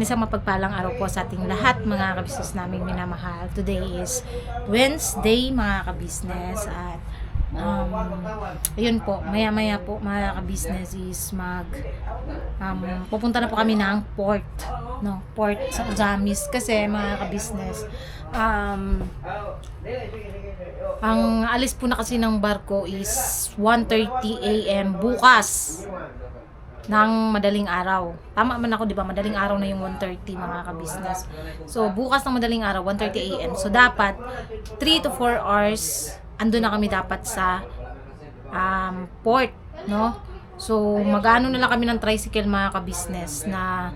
Isang mapagpalang araw po sa ating lahat mga kabisnes naming minamahal. Today is Wednesday mga kabisnes at ayun po, maya po mga kabisnes is pupunta na po kami ng port sa Uzamis kasi mga kabisnes ang alis po na kasi ng barko is 1:30 AM bukas ng madaling araw. Tama man ako, di ba? Madaling araw na yung 1:30 mga kabisnes. So, bukas ng madaling araw, 1:30 AM. So, dapat 3 to 4 hours andun na kami dapat sa port, no? So, mag-ano na lang kami ng tricycle mga kabisnes na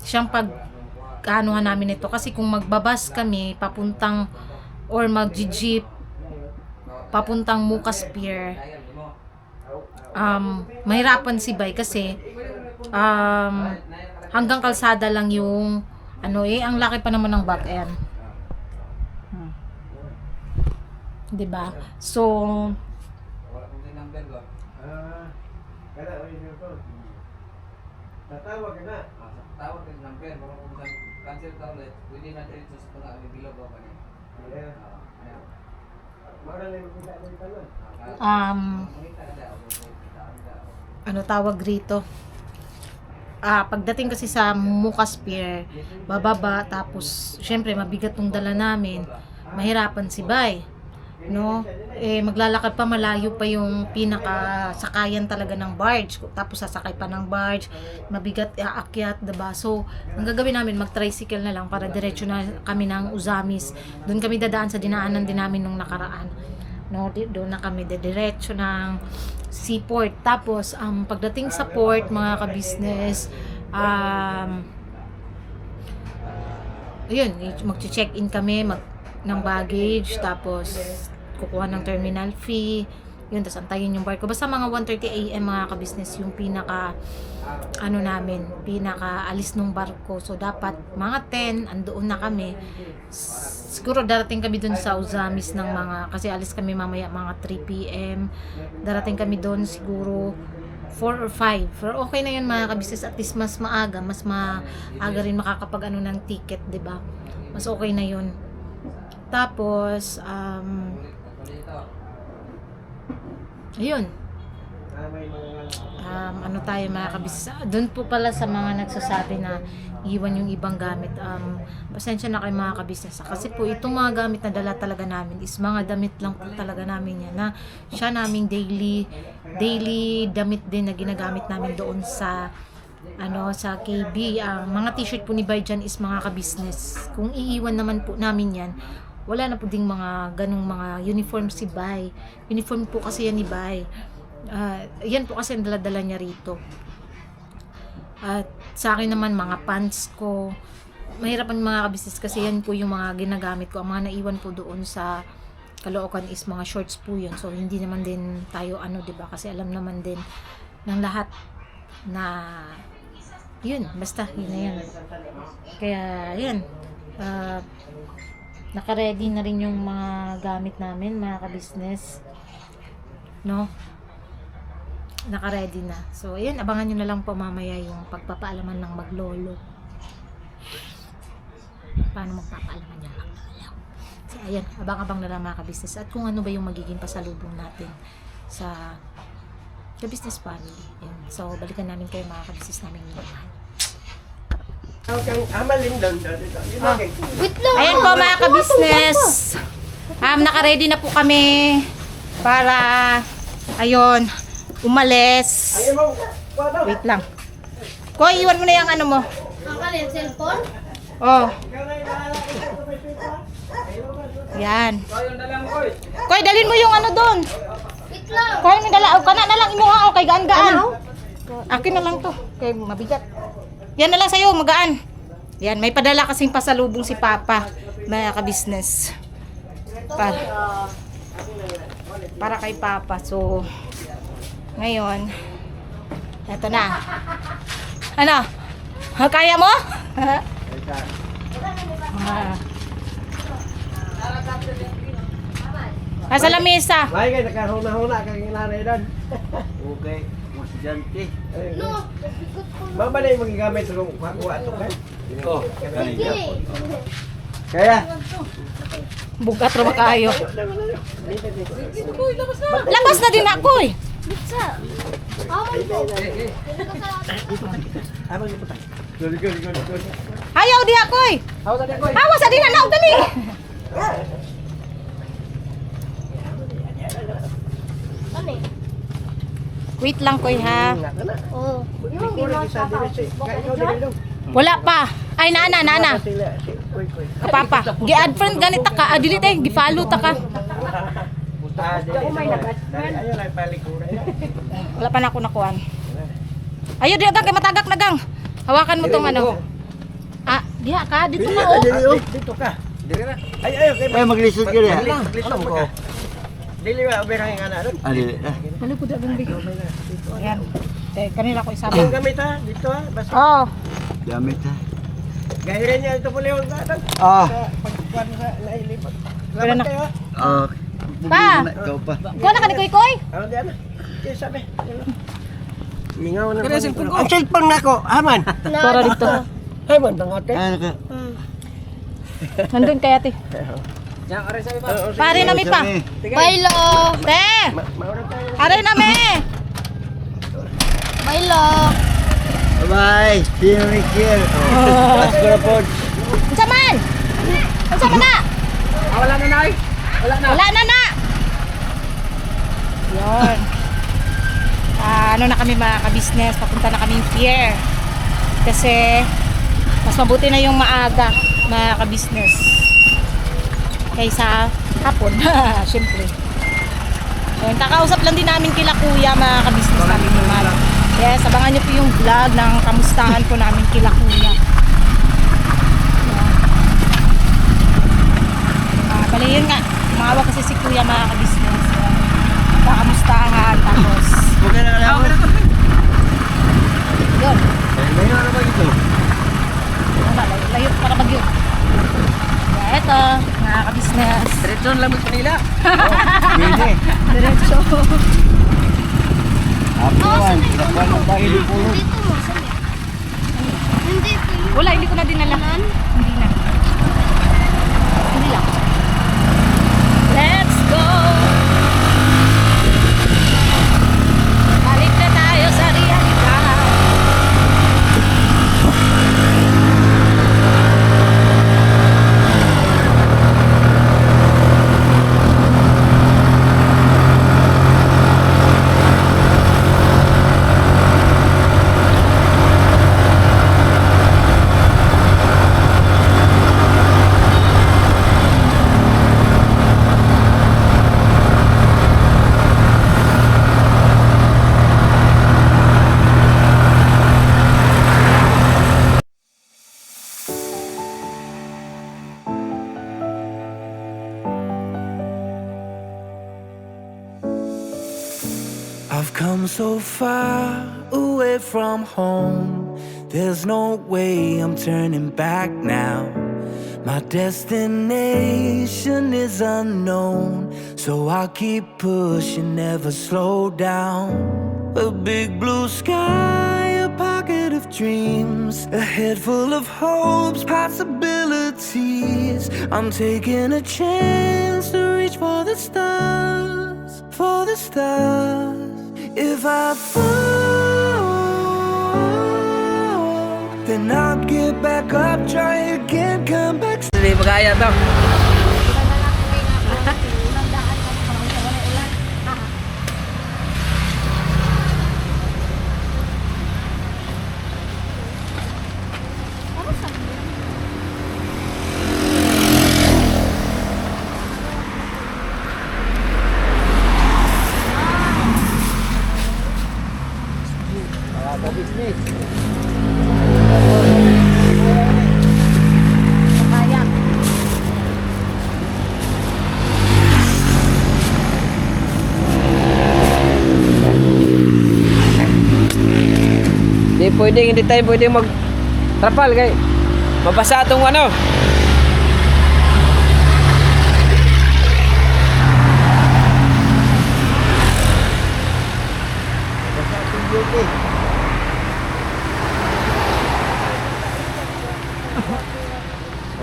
siyang pag-anuhan namin ito. Kasi kung magbabas kami, papuntang or mag-jeep, papuntang Mucas Pier, mahirapan si Bay kasi hanggang kalsada lang yung ang laki pa naman ng back end. 'Di ba? So tatawag ka na. Tatawag ka ng number. Kung cancel ka ulit, pwede na dito sa pag-aali bilog ako niya. Ano tawag rito? Pagdating kasi sa Mucas Pier, bababa, tapos syempre mabigat tong dala namin, mahirapan si Bay, no? Maglalakad pa, malayo pa yung pinakasakayan talaga ng barge, tapos sasakay pa ng barge, mabigat aakyat, diba? So ang gagawin namin, mag-tricycle na lang para diretso na kami ng Uzamis. Doon kami dadaan sa dinaanan din namin nung nakaraan, no? Doon na kami diretso ng seaport. Tapos pagdating sa port mga kabisnes, ayun, mag-check-in kami ng baggage, tapos kukuha ng terminal fee, yun, tapos antayin yung barko. Basta mga 1:30 AM mga kabisnes yung pinaka alis ng barko. So dapat mga 10 andoon na kami. Siguro darating kami dun sa Uzamis ng kasi alis kami mamaya mga 3 PM. Darating kami dun siguro 4 or 5. Pero okay na yun mga kabisnes, at least mas maaga rin makakapag ng ticket, 'di ba? Mas okay na yun. Tapos ayun. Ano tayo mga kabisnes, doon po pala sa mga nagsasabi na iwan yung ibang gamit, pasensya na kayo mga kabisnes kasi po itong mga gamit na dala talaga namin is mga damit lang po talaga namin yan, na siya naming daily damit din na ginagamit namin doon sa sa KB. Mga t-shirt po ni Bay dyan is mga kabisnes, kung iiwan naman po namin yan, wala na po ding mga ganung mga uniform si Bay. Uniform po kasi yan ni Bay. Yan po kasi ang dala-dala niya rito. At sa akin naman, mga pants ko, mahirapan mga kabisnes kasi yan po yung mga ginagamit ko. Ang mga naiwan po doon sa Caloocan is mga shorts po yun. So hindi naman din tayo diba? Kasi alam naman din ng lahat na yun, basta yun na yan. Kaya yan, naka-ready na rin yung mga gamit namin mga kabisnes, no? Naka-ready na. So ayun, abangan nyo na lang po mamaya yung pagpapaalaman ng maglolo. Paano magpapaalaman yung maglolo? So ayun, abang-abang na lang mga kabisnes, at kung ano ba yung magiging pasalubong natin sa business family. Ayun. So balikan namin kayo mga kabisnes namin minamahal. Ayan po mga kabisnes, naka-ready na po kami para ayun, umalis. Wait lang. Koy, iwan mo na yung mo. Ang cellphone? Oh. Yan. Koy, dalhin mo yung doon. Wait lang. Koy, may dala. Kana na lang imuha kay gaan-gaan. Akin na lang to. Kay mabigat. Yan na lang sa'yo, magaan. Yan, may padala kasing pasalubong si Papa, mga kabisnes. Para kay Papa. So, ngayon, eto na. Ano? Kaya mo? Nasa lamesa. Baik, nakahuna-huna kang nanay doon. Okay. estudyante. No. Mabalay mo gigamit sa kuha to kan. Oh, Sige. kaya. Bugat ra ba kayo? Labas na din ako eh. Bitsa. Awan ko. Abang ni putay. Good. Ayaw di ako eh. Hawa sa dinalaw dali. Ano eh? Wait lang koy ha. Oh. Yung ginawa sa Facebook. Wala pa. Ay nana. Kapapa. Gi-add friend ganita ka. Dili tay gi-follow ta ka. Ayo lang palikura. Wala pa na ako nakuan. Ayo di kay matagak na gang. Hawakan mo tong ano. Ah, diha ka dito na oh. Dito ka. Dire na. Ayo kay Kaya maglisod ka rin. Lito mo ka. Dili ba oberang nga na ron. Ali. Ano po da bang bigo? Ayan. Kanila ko isama. Yung gamit ha, dito ha. Basta Oh. Gamit ha. gahirin niya ito pala yung dadang. Ah. Pagkuhan sa nailipot. Pero Salamat na- kayo ha. Ah. Pa! Ikaw pa. Kuha na ka ni Koy Koy. Ano diyan? Kaya sabi. Mingaw na. Kaya cellphone ko. Ang cellphone na ko, Haman. Para dito. Haman bang ate? Ano ka? Nandun kay ate. Yang are sa iba. Pare na mi pa. Bailo. Te! Maurang tayo. Are na mi. Bailo. Bye-bye. See you next year. Let's go na po. Unsa man? Unsa man na? Wala na nay. Wala na. Yon. Ano na kami mga ka-business, papunta na kaming pier. Kasi mas mabuti na yung maaga mga ka-business kaysa hapon. Siyempre. Ayun, kakausap lang din namin kila kuya mga ka-business namin naman. Yes, abangan nyo po yung vlog ng kamustahan po namin kila kuya. Bali yun nga, umawa kasi si kuya mga ka-business. Kakamustahan, tapos Huwag ka na alam. yun. Ngayon ano ba ito? Wala, layo para bagyo. Kaya eto, mga ka-business. Diretso lang mo Manila. Pwede. Diretso. Apo naman. Pinakpan ng bahay ng pulo. Dito mo. Sabi. Hindi ko yun. Wala, hindi ko na dinala. Hindi na. Hindi lang. Let's go! Balik na tayo sa realidad. I've come so far away from home. There's no way I'm turning back now. My destination is unknown, so I'll keep pushing, never slow down. A big blue sky, a pocket of dreams, a head full of hopes, possibilities. I'm taking a chance to reach for the stars, for the stars. If I fall, then I'll get back up, try again, come back. Hindi magaya to. Kaya. Hindi tayo pwedeng mag trapal kay mabasa tong ano.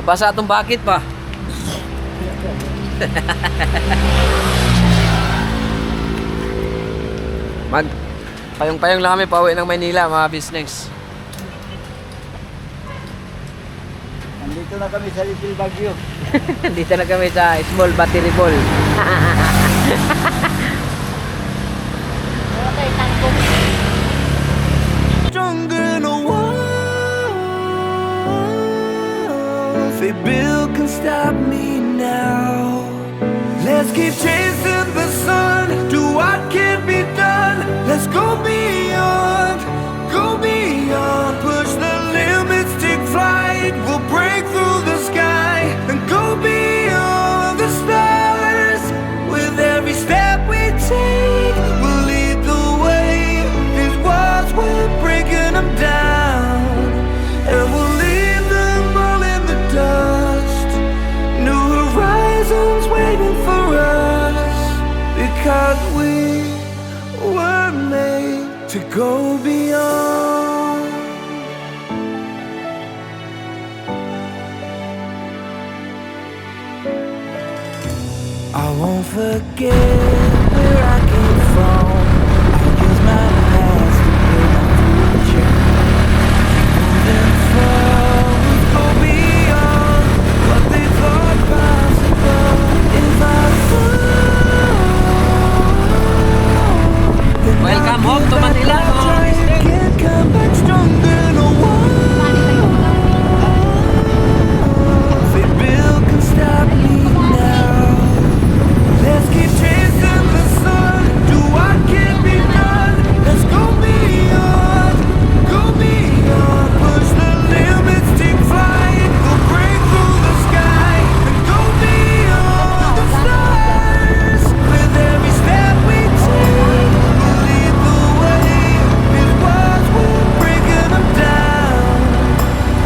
Mabasa itong bakit pa. Payong-payong lang kami pauwi ng Maynila, mga business. Nandito na kami sa Little Baguio. Dito na kami sa small battery ball. Okay, tangkong. Stronger than a wall. They build can stop me now. Let's keep chasing the sun. Do what can be done. Let's go beyond, go beyond. Push the limits, take flight. We'll break through the sky and go beyond the stars. With every step we take, we'll lead the way. These walls, we're breaking them down, and we'll leave them all in the dust. New horizons waiting for us, because we were made to go beyond. I won't forget where I came from. I'll use my past to build my future. Moving forward, go beyond what they thought possible. If I fall, then Welcome I'll home to get back Manila, up, mga try business. again, come back stronger than a wall. They build can stop me now. Let's keep chasing the sun. Do what can be done. Let's go beyond, go beyond. Push the limits, take flight. We'll break through the sky and go beyond the stars. With every step we take, we'll lead the way. These walls, we're breaking them down,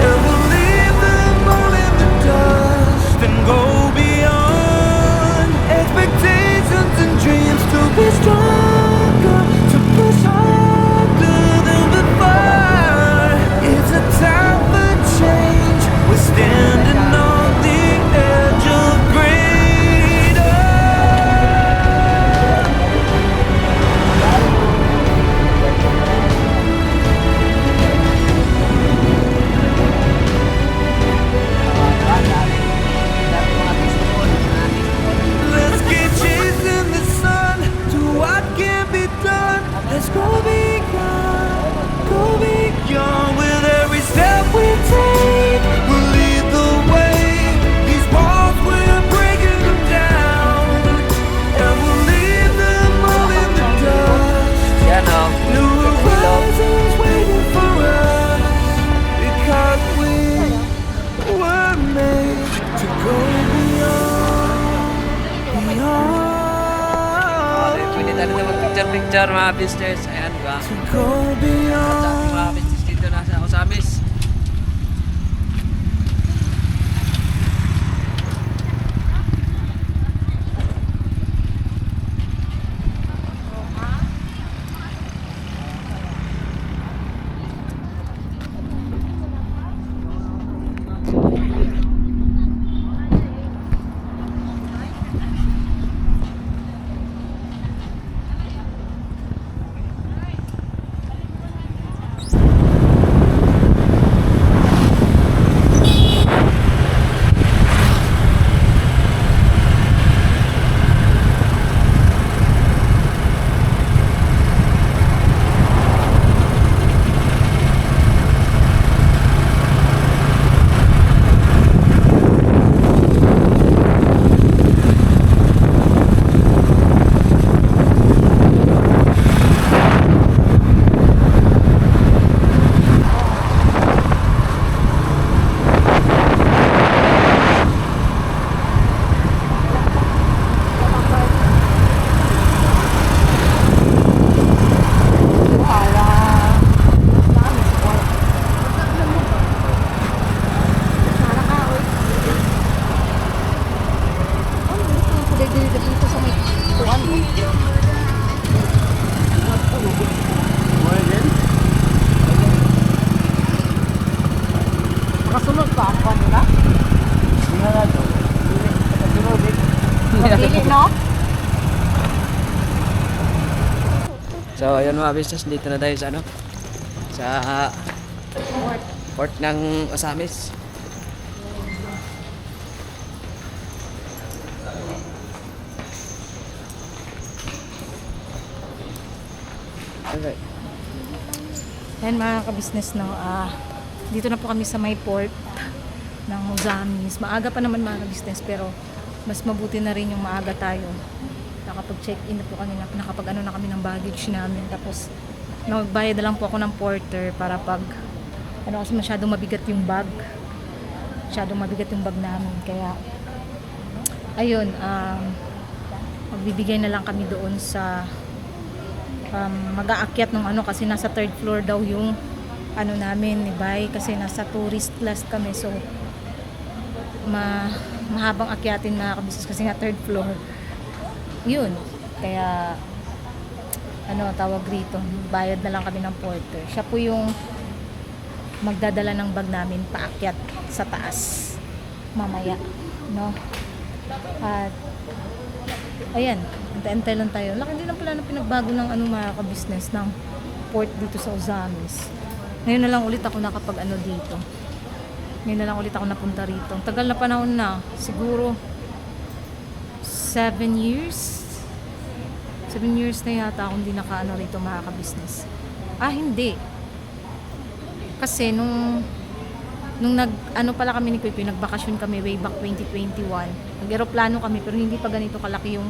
and we'll leave them all in the dust and go beyond expectations and dreams to be stronger, to push harder than before. It's a time for change. We're standing on the edge of greater. Let's keep chasing the sun. Do what can be done. Let's go beyond, go beyond. With every step we take, we'll lead the way. These walls, we're breaking them down, and we'll leave them all in the dust. Yan o. New horizons waiting for us, because we were made to go beyond, beyond, Pwede tayo na mag-picture-picture, mga business. Ayan ba? to go beyond. Mga business dito nasa Osamis. So, ayun mga business, dito na tayo sa ano? Sa port ng Osamis. Okay. Yan mga ka-business, no, dito na po kami sa may port ng Osamis. Maaga pa naman mga ka-business, pero mas mabuti na rin yung maaga tayo. Nakapag-check-in na po kami, nakapag-ano na kami ng baggage namin. Tapos, nagbayad na lang po ako ng porter para pag, kasi masyadong mabigat yung bag. Masyadong mabigat yung bag namin. Kaya, ayun, magbibigay na lang kami doon sa mag-aakyat ng kasi nasa third floor daw yung namin ni Bay, kasi nasa tourist class kami, so mahabang akyatin na kabisnes kasi nga third floor yun, kaya tawag rito, bayad na lang kami ng porter. Siya po yung magdadala ng bag namin paakyat sa taas mamaya, no? At ayan, antay-antay lang tayo. Laki din lang pala na pinagbago ng mga ka-business ng port dito sa Osamis. Ngayon na lang ulit ako dito. Ngayon na lang ulit ako napunta rito. Ang tagal na panahon na. Siguro 7 years. 7 years na yata akong hindi rito mga ka-business. Hindi. Kasi nung pala kami ni Kuya, nagbakasyon kami way back 2021. Nag-aeroplano kami pero hindi pa ganito kalaki yung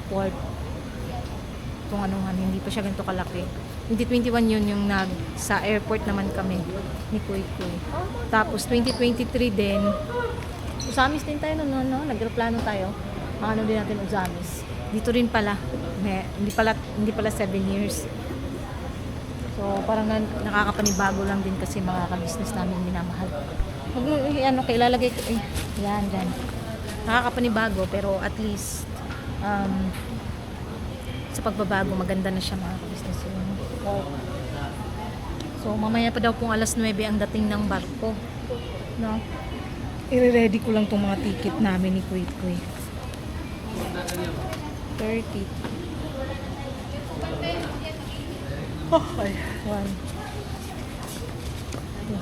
port. Hindi pa siya ganito kalaki. 2021 yun yung sa airport naman kami ni Kuy. Tapos 2023 din, Osamis din tayo no? Nag-aeroplano tayo. Din natin Osamis. Dito rin pala. Hindi pala 7 years. So, parang nakakapanibago lang din kasi mga ka-business namin minamahal. Ilalagay ko, yan, dyan. Nakakapanibago, pero at least, sa pagbabago, maganda na siya mga ka-business. So, mamaya pa daw kung alas 9 ang dating ng barko. No? I-ready ko lang itong mga ticket namin ni Kuy. 30. Okay. 1. 2.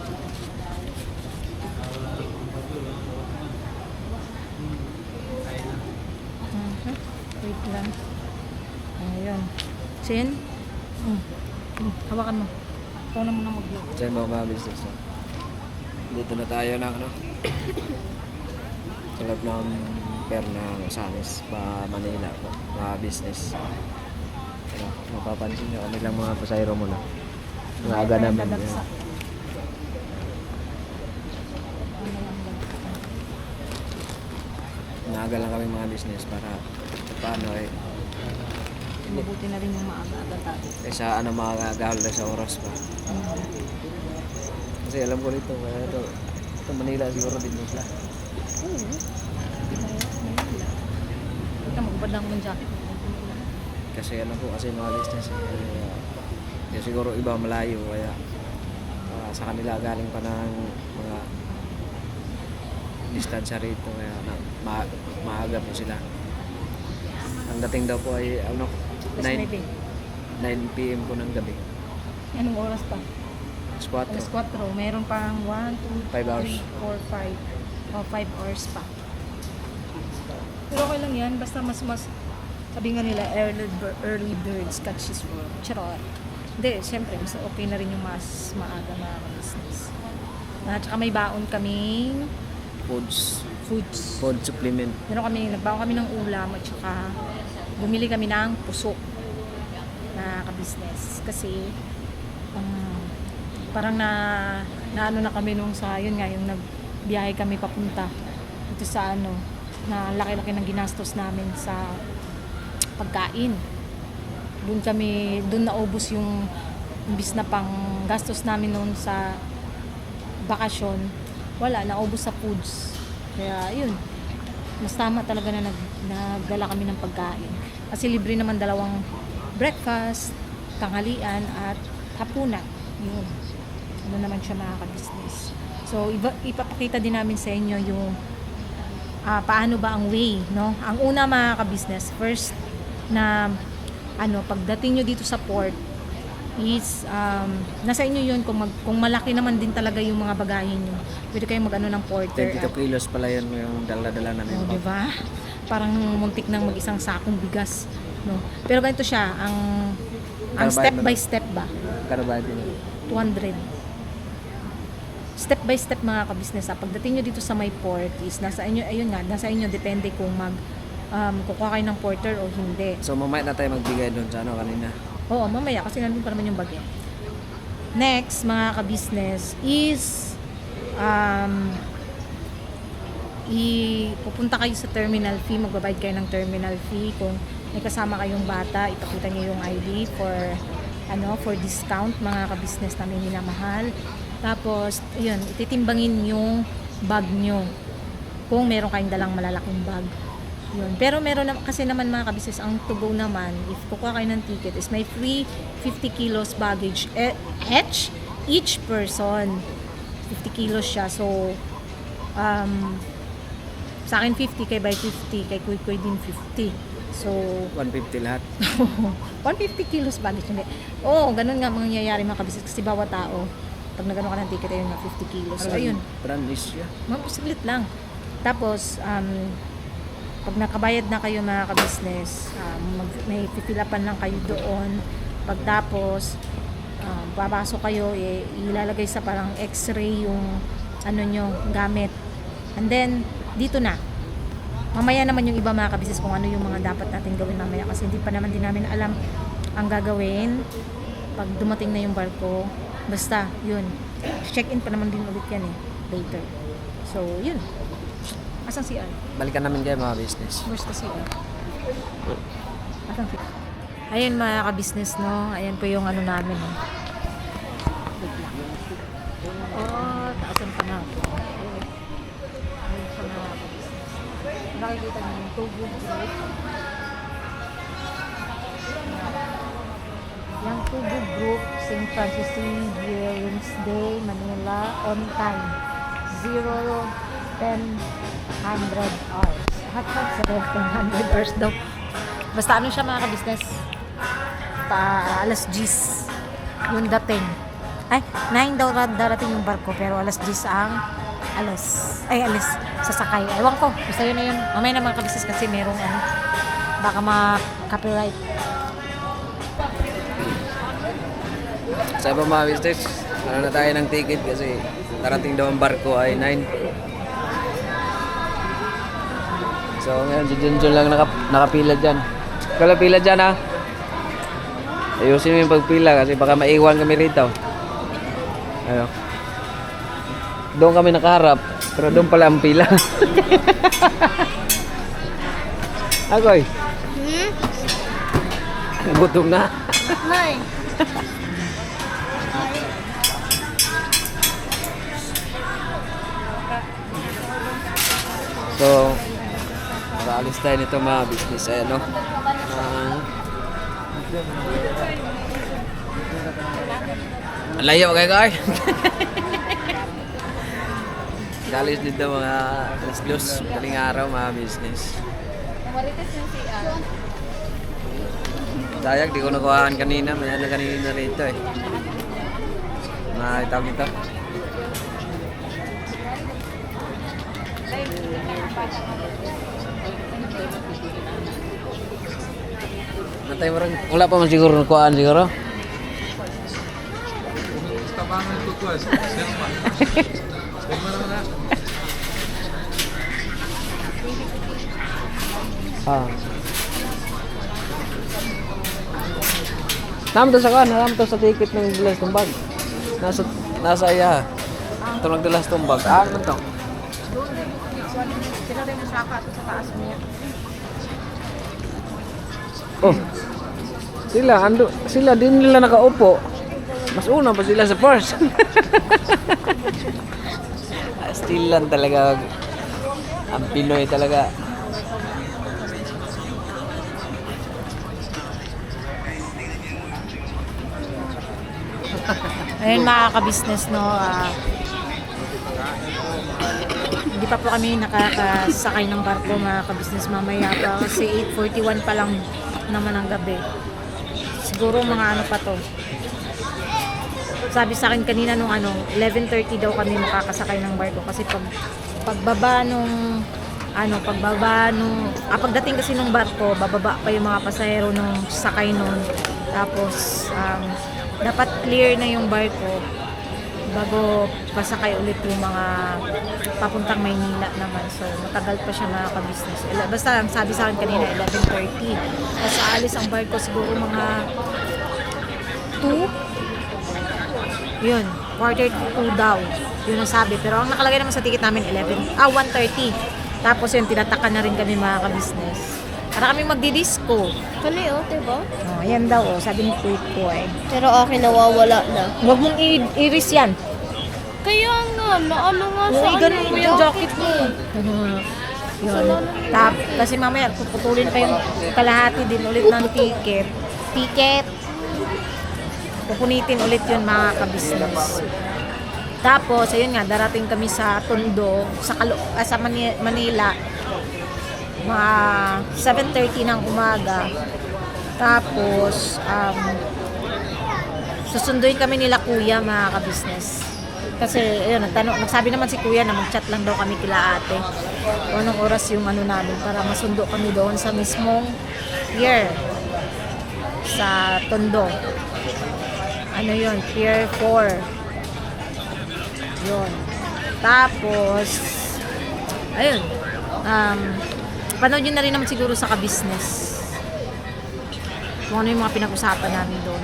Wait lang. Ayun. Sin? Hawakan mo. Ikaw na muna mag-vlog. Diyan mga business. Dito na tayo ng sa loob ng pier ng Osamis pa Manila po, mga business. Mapapansin nyo, kami lang mga pasayro muna. Mga aga namin. Maaga lang kami mga business para paano Mabuti na rin yung maaga-aga tayo. kaysa makagahol na sa oras pa. Kasi alam ko nito, kaya ito Manila siguro din mo sila. Ito, magbad lang ng jacket. Kasi kasi mga business kaya siguro iba malayo, kaya sa kanila galing pa ng mga distansya rito, kaya maaga po sila. Ang dating daw po ay 9 PM po ng gabi. Anong oras pa? Alas 4. Alas 4. Meron pang 1, 2, 5 hours. 3, 4, 5. 5 hours pa. Pero okay lang yan. Basta mas sabi nga nila, early birds catches worm. Charot. Hindi, syempre, mas okay na rin yung mas maaga mga business. At saka may baon kaming Foods. food. Food supplement. Nagbaon kami ng ulam at saka bumili kami ng puso na ka-business. Kasi parang na kami nung yung nagbiyahe kami papunta dito sa na laki-laki ng ginastos namin sa pagkain. Doon naubos yung imbis na pang gastos namin noon sa bakasyon. Wala, naubos sa foods. Kaya yun, mas tama talaga na nagdala kami ng pagkain. Kasi libre naman 2 breakfast, tanghalian at hapunan. Yun. Naman siya mga ka-business. So, ipapakita din namin sa inyo yung paano ba ang way, no? Ang una mga ka-business, first na pagdating nyo dito sa port is nasa inyo yun kung malaki naman din talaga yung mga bagahe nyo. Pwede kayong mag-ano ng porter. 22 kilos pala yun yung dala-dala namin. Oh, di ba? Parang muntik nang mag-isang sakong bigas, no. Pero ganito siya, ang step by step ba? Karabado din. 200. Step by step mga ka-business. Pagdating nyo dito sa may port is nasa inyo, ayun nga, nasa inyo depende kung kukuha kayo ng porter o hindi. So mamaya na tayo magbigay doon sa kanina. Oo, mamaya kasi nandun pa naman yung bagyo. Next, mga ka-business is pupunta kayo sa terminal fee, magbabayad kayo ng terminal fee. Kung may kasama kayong bata, ipakita niyo yung ID for discount, mga ka-business namin minamahal. Tapos, ayun, ititimbangin yung bag nyo kung meron kayong dalang malalaking bag. Yun. Pero meron kasi naman mga ka-business, ang to go naman, if kukuha kayo ng ticket, is may free 50 kilos baggage each person. 50 kilos siya. So, sa akin 50, kay by 50, kay Kuy Kuy din 50. So, 150 lahat. 150 kilos baggage. Hindi. Oo, ganun nga mangyayari mga ka-business kasi bawat tao, pag nagano ka ng ticket, ayun nga 50 kilos. So, ayun. Brand is siya. Saglit lang. Tapos, pag nakabayad na kayo mga ka-business, may pipilapan lang kayo doon. Pagtapos, papasok kayo, ilalagay sa parang x-ray yung nyo, gamit. And then, dito na. Mamaya naman yung iba mga ka-business kung ano yung mga dapat natin gawin mamaya kasi hindi pa naman din namin alam ang gagawin pag dumating na yung barko. Basta, yun. Check-in pa naman din ulit yan later. So, yun. Asan si CR? Balikan namin kayo mga business. Where's the CR? Asan si CR? Ayun mga ka-business, no? Ayan po yung ano namin, no? Wait lang. Oh, taasan pa na. Ayun pa na ka-business. Nakikita niyo yung Tugu Group. Yung Tugu Group, St. Francis Xavier, Wednesday, Manila, on time. 0:10 hours. Hotspot 700 hours daw. Basta ano siya mga ka-business? Alas 10 yung dating. Ay, 9 daw darating yung barko pero alas 10 ang alas sasakay. Ewan ko, basta yun na yun. Mamaya na mga ka-business kasi merong baka ma-copyright. Sa iba mga business, na tayo ng ticket kasi darating daw ang barko ay 9. So ngayon si Junjun lang nakapila dyan. Pila dyan ha. Ayusin mo yung pagpila kasi baka maiwan kami rito. Ano? Doon kami nakaharap pero doon pala ang pila. Agoy. Gutom na. Nay. So, alis tayo nito mga business no? Layo kayo kayo. Galis dito mga alas 2 kaling araw mga business. Sayang di ko nakuhaan kanina, maya na kanina rito Nakita ko ito. Natay mo rin. Wala pa man siguro nakuhaan siguro. Naman to sa kan, naman to sa ticket ng Dalas Tumbag. Nasa iya. Ito ng Dalas Tumbag. Ano to? Sila rin yung saka sa taas niya. Oh. Sila din nila nakaupo. Mas una pa sila sa first. Still lang talaga. Ang Pinoy talaga. Ayun mga ka-business, no, hindi pa po kami nakakasakay ng barko mga ka-business mamaya pa kasi 8:41 pa lang naman ang gabi. siguro mga ano pa to. Sabi sa akin kanina nung 11:30 daw kami makakasakay ng barko kasi pagdating kasi nung barko, bababa pa yung mga pasahero nung sakay nun. Tapos dapat clear na yung barko bago pasakay ulit yung mga papuntang Maynila naman. So matagal pa siya mga ka-business. Basta ang sabi sa akin kanina 11:30. Tapos aalis ang barko siguro mga 2. Yun, quarter to 2 daw. Yun ang sabi. Pero ang nakalagay naman sa ticket namin 1:30. Tapos yun, tinatakan na rin kami mga ka-business. Para kami magdi-disco. Kani, diba? Oh, ayan daw, sabi ni Kuya ko eh. Pero akin nawawala na. Huwag mong iris yan. Kaya nga, naano nga sa Ganun mo yung jacket mo. Yun. Kasi mamaya, puputulin pa yung kalahati din ulit ng ticket. Pupunitin ulit yun mga ka-business. Tapos, ayun nga, darating kami sa Tondo, sa Manila, mga 7:30 ng umaga. Tapos, susunduin kami nila kuya mga ka-business. Kasi, ayun, nagsabi naman si kuya na mag-chat lang daw kami kila ate. O anong oras yung namin para masundo kami doon sa mismong pier sa Tondo. Ano yun? Pier 4. Yun. Tapos, ayun. Panood nyo na rin naman siguro sa ka-business. Kung ano yung mga pinag-usapan namin doon.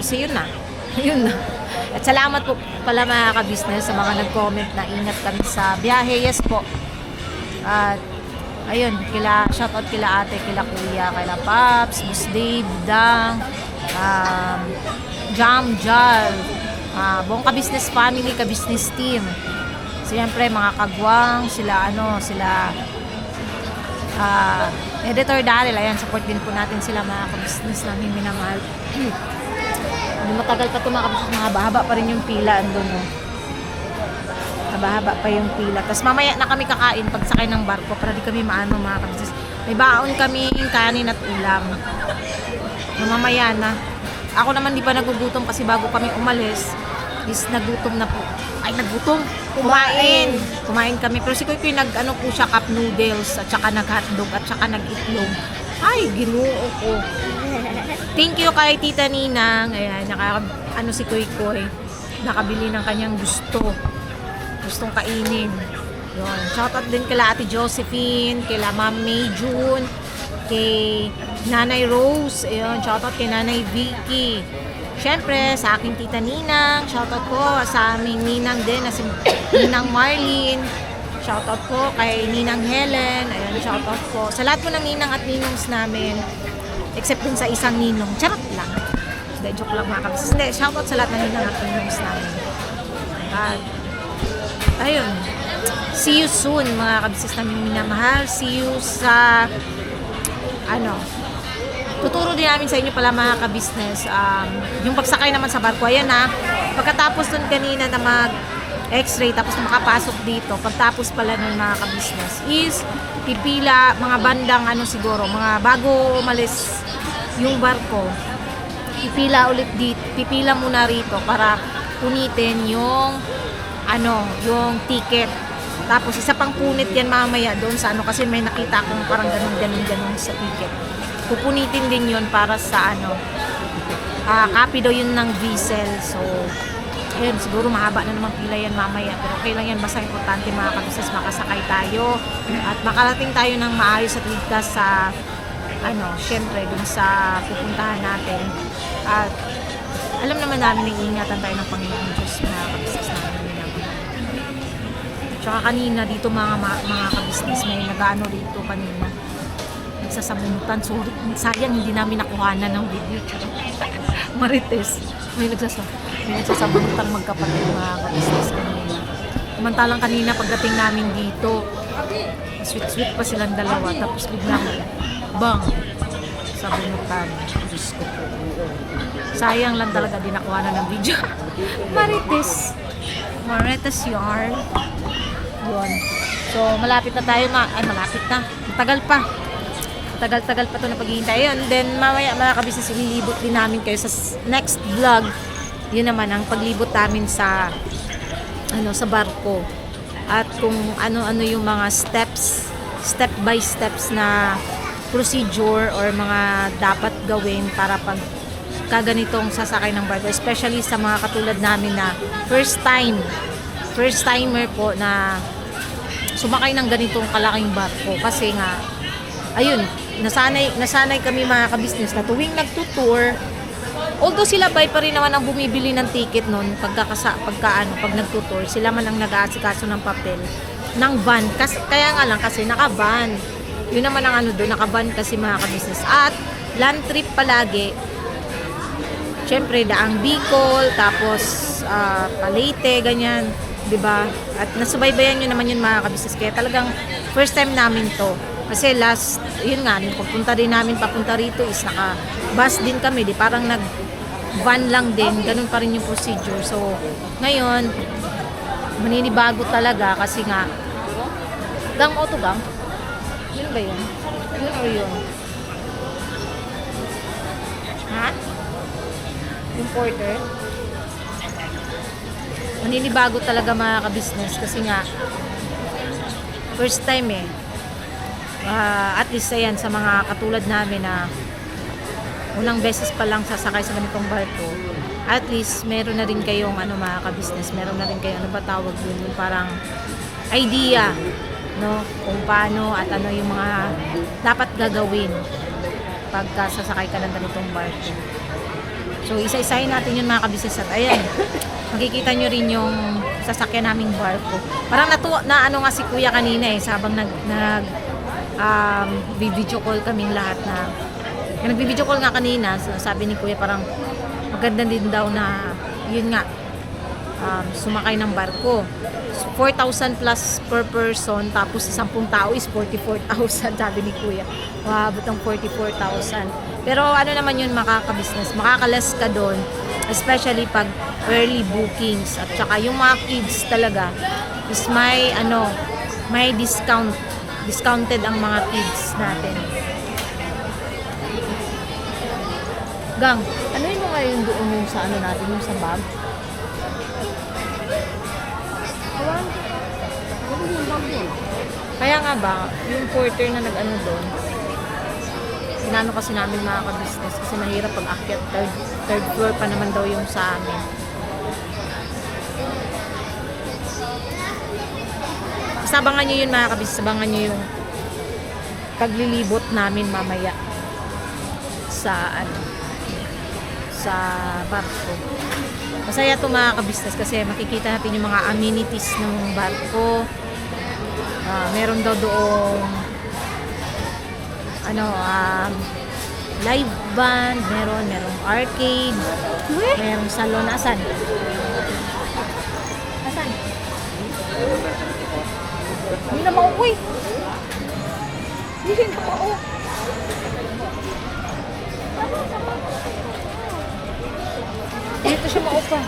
Kasi yun na. Yun na. At salamat po pala mga ka-business sa mga nag-comment na ingat kami sa biyahe. Yes po. At ayun, shoutout kila ate, kila kuya, kila Paps, Boss Dave, Dang, Jam, Jal, buong ka-business family, ka-business team. Siyempre mga kagwang, sila Editor Daryl, ayan, support din po natin sila mga ka-business namin minamahal. Matagal pa ito mga ka-business, mahaba-haba pa rin yung pila andun, no? Mahaba-haba pa yung pila. Tapos mamaya na kami kakain pagsakay ng barko para di kami maano mga ka-business. May baon kami kanin at ulam. Mamaya na. Ako naman di pa nagugutom kasi bago kami umalis is nagutom na po. Ay, nagutom. Kumain kami. Pero si Kuy nag-ano po siya, cup noodles at saka nag-hotdog at saka nag-itlog. Ay, ginoo ko. Thank you kay Tita Ninang. Ayan, si Kuy nakabili ng kanyang gustong kainin. Yun. Shoutout din kila Ate Josephine, kila Ma'am May June, kay Nanay Rose, ayun, shoutout kay Nanay Vicky. Siyempre, sa aking Tita Ninang, shoutout ko sa aming Ninang din, na si Ninang Marlene. Shoutout ko kay Ninang Helen, ayun, shoutout ko sa lahat po ng Ninang at Ninongs namin, except dun sa isang Ninong. Charot lang. Hindi, joke lang mga kabisnes. Hindi, shoutout sa lahat ng Ninang at Ninongs namin. At, ayun, see you soon mga kabisnes namin minamahal. See you sa tuturo din namin sa inyo pala mga ka-business yung pagsakay naman sa barko. Ayan na, pagkatapos nun kanina na mag-x-ray tapos na makapasok dito, pagtapos pala nun mga ka-business is pipila mga bandang siguro, mga bago umalis yung barko, pipila muna rito para punitin yung yung ticket. Tapos isa pang punit yan mamaya doon sa kasi may nakita akong parang ganun sa ticket. Pupunitin din yun para sa copy daw yun ng vessel. So, ayun, siguro mahaba na naman pila yan mamaya. Pero okay lang yan, basta importante mga kabisnes, makasakay tayo at makarating tayo ng maayos at ligtas sa syempre dun sa pupuntahan natin. At alam naman namin na iingatan tayo ng Panginoon Diyos mga kabisnes namin. Tsaka kanina dito mga kabisnes, may nag-ano dito kanina. Nagsasabunutan. Sorry, sayang hindi namin nakuhanan ng video. Marites. May nagsasabunutan magkapatid mga kabisnes kanina. Samantalang kanina pagdating namin dito, sweet pa silang dalawa. Tapos biglang bang! Sabunutan. Diyos ko po. Sayang lang talaga di nakuhanan ng video. Marites yarn. Yun. So, malapit na tayo malapit na. Matagal pa. tagal-tagal pa to na paghihintay. Ayun, then mamaya mga kabisnes, ililibot din namin kayo sa next vlog. Yun naman ang paglibot namin sa sa barko. At kung ano-ano yung mga step by steps na procedure or mga dapat gawin para pag kaganitong sasakay ng barko, especially sa mga katulad namin na first timer po na sumakay ng ganitong kalaking barko. Kasi nga ayun, nasanay kami mga kabisnes na tuwing nagtutour, although sila bay pa rin naman ang bumibili ng ticket noon pag nagtutour, sila man ang nag-aasikaso ng papel ng van, kaya nga lang kasi naka-van. Yun naman ang doon, naka-van kasi mga kabisnes. At land trip palagi, syempre daang Bicol, tapos Palete, ganyan, 'di ba? At nasubaybayan nyo naman yun mga kabisnes, kaya talagang first time namin to. Kasi yun nga, nung pagpunta din namin papunta rito is naka-bus din kami, di parang nag-van lang din, ganun pa rin yung procedure. So, ngayon, maninibago talaga kasi nga, gang auto gang? Yun ba yun? Yun or yun? Ha? Yung porter? Maninibago talaga mga ka-business kasi nga, first time at least ayan, sa mga katulad namin na unang beses pa lang sasakay sa ganitong barko, at least meron na rin kayong mga ka-business, meron na rin kayo, ano ba tawag yun, yung parang idea, no, kung paano at ano yung mga dapat gagawin pagka sasakay ka ng ganitong barko. So isa-isahin natin yun mga ka-business, at ayan, makikita nyo rin yung sasakyan naming barko. Parang nga si Kuya kanina sabang video call kaming lahat na nag-video call nga kanina, sabi ni Kuya parang maganda din daw na yun nga, sumakay ng barko. 4,000 plus per person, tapos 10 tao is 44,000, sabi ni Kuya. Abot ang 44,000. Pero ano naman yun, makaka-business, makaka-less ka doon, especially pag early bookings. At saka yung mga kids talaga is may discounted ang mga kids natin. Gang, ano yun nga yung doon yung sa natin, yung sa bag? Kaya nga ba, yung porter na doon, sinano kasi namin mga ka-business kasi mahirap pag akyat, third floor pa naman daw yung sa amin. Sabangan nyo yun mga kabis, sabangan nyo yung paglilibot namin mamaya sa barko. Masaya to mga kabisnes kasi makikita natin yung mga amenities ng barko. Meron daw doong live band, merong arcade, merong salon. Asan? Hindi na mauwi. Hindi na mauwi. Dito siya maupa.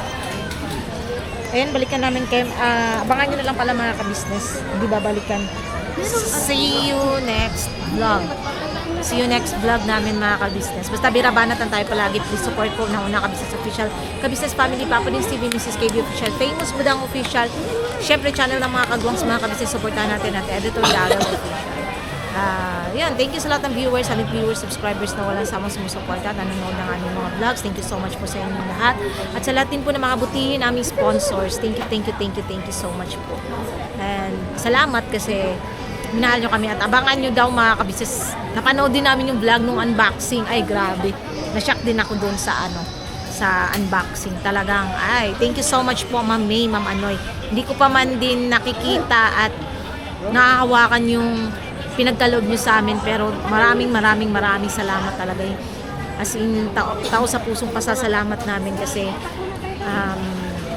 Ayan, balikan namin kayo. Abangan nyo na lang pala mga ka-business. Hindi babalikan. See you next vlog. See you next vlog namin mga ka-business. Basta birabanat lang tayo palagi. Please support po na una ka-business official. Ka-business family, Papa Dins TV, Mrs. KB official. Famous Budang official. Siyempre channel ng mga kagwangs mga ka-business. Supportahan natin at Editor Daryl official. Yan, thank you sa lahat ng viewers, solid viewers, subscribers na walang samang sumusuporta, nanonood ng aming mga vlogs. Thank you so much po sa inyong lahat. At sa lahat din po na mga butihin aming sponsors, thank you so much po. And salamat kasi minahal nyo kami at abangan nyo daw mga kabisnes. Napanood din namin yung vlog nung unboxing. Ay, grabe. Na-shock din ako doon sa unboxing. Talagang, thank you so much po Ma'am May, Ma'am Anoy. Hindi ko pa man din nakikita at nakahawakan yung pinagkaloob nyo sa amin, pero maraming salamat talaga. As in, tao sa pusong pasasalamat namin kasi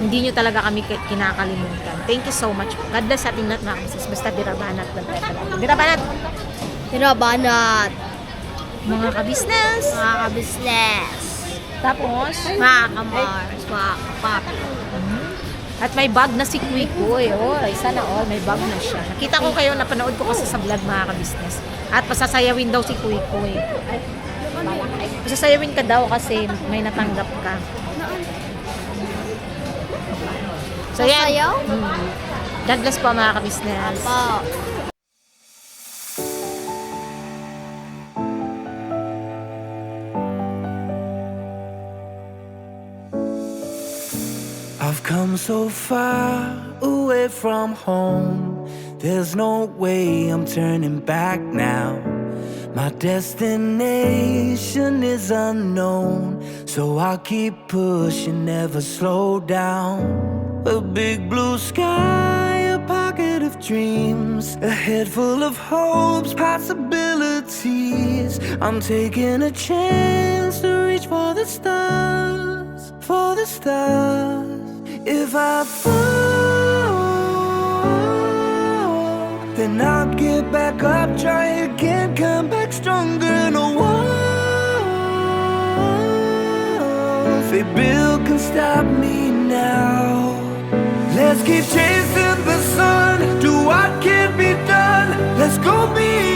hindi nyo talaga kami kinakalimutan. Thank you so much. God bless ating lahat mga kabisnes. Basta birabanat lang tayo palagi. Birabanat. Mga kabisnes. Mga kabisnes. Tapos, Mga kamars. Mga kapapi. At may bag na si Kuy. Oy, sana all, may bag na siya. Nakita ko kayo, napanood ko kasi sa vlog mga kabisnes. At pasasayawin daw si Kuy. Pasasayawin ka daw kasi may natanggap ka. So yan. Sasayaw? God bless po mga kabisnes. Pa. I've come so far away from home. There's no way I'm turning back now. My destination is unknown, so I'll keep pushing, never slow down. A big blue sky, a pocket of dreams, a head full of hopes, possibilities. I'm taking a chance to reach for the stars, for the stars. If I fall, then I'll get back up, try again, come back stronger and a walls they build can stop me now. Let's keep chasing the sun, do what can be done. Let's go beyond.